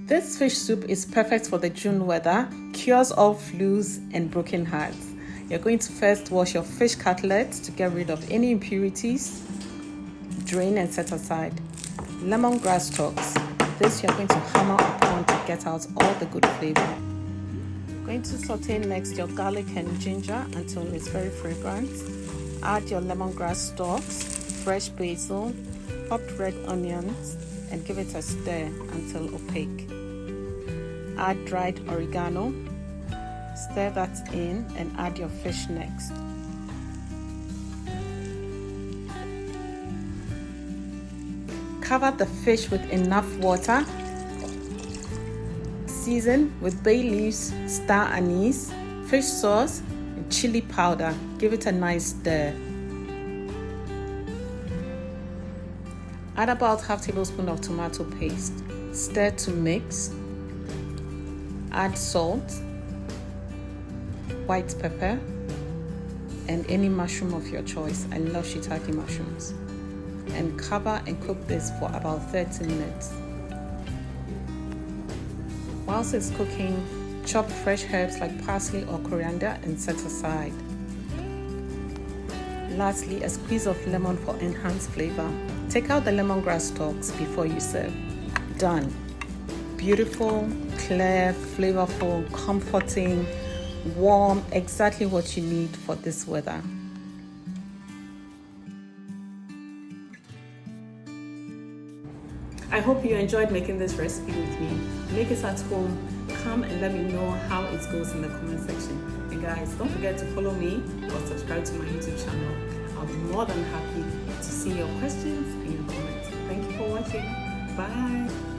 This fish soup is perfect for the June weather, cures all flus and broken hearts. You're going to first wash your fish cutlets to get rid of any impurities, drain and set aside. Lemongrass stalks. This you're going to hammer upon to get out all the good flavor. Going to saute next your garlic and ginger until it's very fragrant. Add your lemongrass stalks, fresh basil, chopped red onions, and give it a stir until opaque. Add dried oregano, stir that in and add your fish next. Cover the fish with enough water. Season with bay leaves, star anise, fish sauce, and chili powder. Give it a nice stir. Add about half tablespoon of tomato paste. Stir to mix. Add salt, white pepper, and any mushroom of your choice. I love shiitake mushrooms. And cover and cook this for about 30 minutes. Whilst it's cooking, chop fresh herbs like parsley or coriander and set aside. Lastly, a squeeze of lemon for enhanced flavor. Take out the lemongrass stalks before you serve. Done. Beautiful, clear, flavorful, comforting, warm, exactly what you need for this weather. I hope you enjoyed making this recipe with me. Make it at home. Come and let me know how it goes in the comment section. And guys, don't forget to follow me or subscribe to my YouTube channel. I'll be more than happy to see your questions and your comments. Thank you for watching. Bye.